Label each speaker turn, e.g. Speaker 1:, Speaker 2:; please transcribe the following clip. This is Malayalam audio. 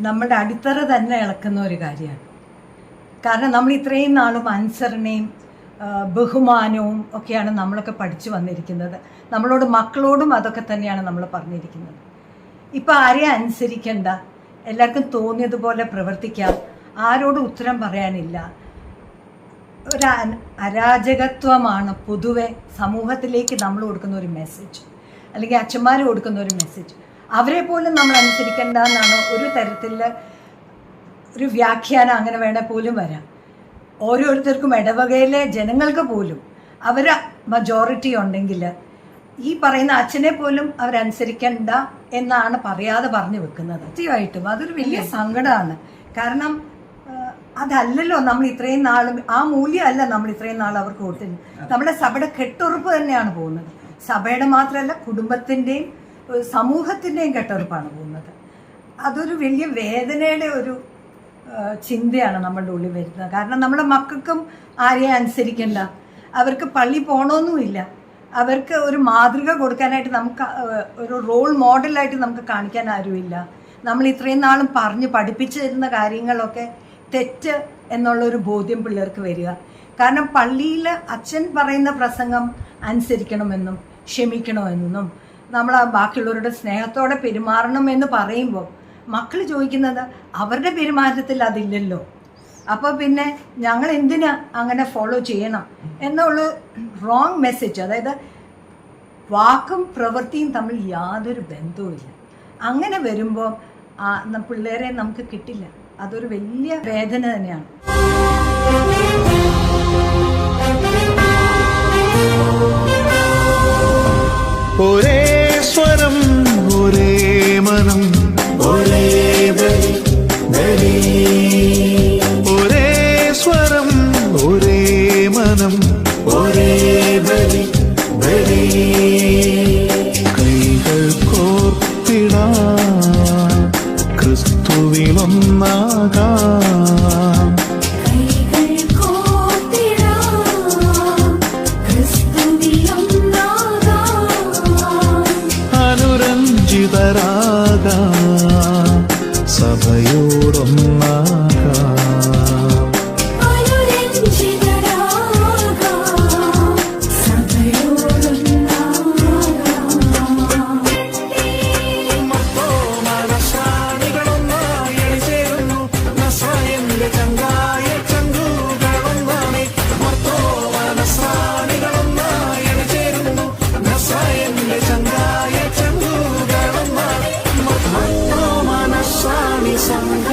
Speaker 1: നമ്മുടെ അടിത്തറ തന്നെ ഇളക്കുന്ന ഒരു കാര്യമാണ്. കാരണം നമ്മൾ ഇത്രയും നാളും അനുസരണയും ബഹുമാനവും ഒക്കെയാണ് നമ്മളൊക്കെ പഠിച്ചു വന്നിരിക്കുന്നത്. നമ്മളോട് മക്കളോടും അതൊക്കെ തന്നെയാണ് നമ്മൾ പറഞ്ഞിരിക്കുന്നത്. ഇപ്പം ആരെയും അനുസരിക്കേണ്ട, എല്ലാവർക്കും തോന്നിയതുപോലെ പ്രവർത്തിക്കാം, ആരോടും ഉത്തരം പറയാനില്ല. ഒരു അരാജകത്വമാണ് പൊതുവെ സമൂഹത്തിലേക്ക് നമ്മൾ കൊടുക്കുന്ന ഒരു മെസ്സേജ്, അല്ലെങ്കിൽ അച്ഛന്മാർ കൊടുക്കുന്ന ഒരു മെസ്സേജ്. അവരെ പോലും നമ്മൾ അനുസരിക്കേണ്ട എന്നാണ് ഒരു തരത്തിൽ ഒരു വ്യാഖ്യാനം അങ്ങനെ വേണേൽ പോലും വരാം. ഓരോരുത്തർക്കും ഇടവകയിലെ ജനങ്ങൾക്ക് പോലും അവർ മജോറിറ്റി ഉണ്ടെങ്കിൽ ഈ പറയുന്ന അച്ഛനെ പോലും അവരനുസരിക്കണ്ട എന്നാണ് പറയാതെ പറഞ്ഞു വെക്കുന്നത്. സത്യമായിട്ടും അതൊരു വലിയ സങ്കടമാണ്. കാരണം അതല്ലല്ലോ നമ്മൾ ഇത്രയും നാളും, ആ മൂല്യമല്ല നമ്മൾ ഇത്രയും നാൾ അവർക്ക് കൊടുത്തിരുന്നത്. നമ്മുടെ സഭയുടെ കെട്ടുറപ്പ് തന്നെയാണ് പോകുന്നത്. സഭയുടെ മാത്രമല്ല, കുടുംബത്തിൻ്റെയും സമൂഹത്തിൻ്റെയും കെട്ടുറപ്പാണ് പോകുന്നത്. അതൊരു വലിയ വേദനയുടെ ഒരു ചിന്തയാണ് നമ്മളുടെ ഉള്ളിൽ വരുന്നത്. കാരണം നമ്മുടെ മക്കൾക്കും ആരെയും അനുസരിക്കണ്ട, അവർക്ക് പള്ളി പോകണമെന്നുമില്ല, അവർക്ക് ഒരു മാതൃക കൊടുക്കാനായിട്ട് നമുക്ക് ഒരു റോൾ മോഡലായിട്ട് നമുക്ക് കാണിക്കാൻ ആരുമില്ല. നമ്മൾ ഇത്രയും നാളും പറഞ്ഞ് പഠിപ്പിച്ചു തരുന്ന കാര്യങ്ങളൊക്കെ തെറ്റ് എന്നുള്ളൊരു ബോധ്യം പിള്ളേർക്ക് വരിക. കാരണം പള്ളിയിൽ അച്ഛൻ പറയുന്ന പ്രസംഗം അനുസരിക്കണമെന്നും ക്ഷമിക്കണമെന്നും നമ്മൾ ബാക്കിയുള്ളവരുടെ സ്നേഹത്തോടെ പെരുമാറണമെന്ന് പറയുമ്പോൾ മക്കൾ ചോദിക്കുന്നത് അവരുടെ പെരുമാറ്റത്തിൽ അതില്ലല്ലോ, അപ്പോൾ പിന്നെ ഞങ്ങൾ എന്തിനാ അങ്ങനെ ഫോളോ ചെയ്യണം എന്നുള്ള റോങ് മെസ്സേജ്. അതായത് വാക്കും പ്രവൃത്തിയും തമ്മിൽ യാതൊരു ബന്ധവുമില്ല. അങ്ങനെ വരുമ്പോൾ പിള്ളേരെ നമുക്ക് കിട്ടില്ല. അതൊരു വലിയ വേദന തന്നെയാണ്.
Speaker 2: ഒരേ സ്വരം, ഒരേ മനം, ഒരേ ബലി, ഒരേ സ്വരം, ഒരേ മനം, ഒരേ ബലി. കൈകൾ കോർത്തിടാം, ക്രിസ്തുവിലൊന്നാകാം. അനുരഞ്ജിതരാകാം, സഭയോടൊന്നാകാം. Some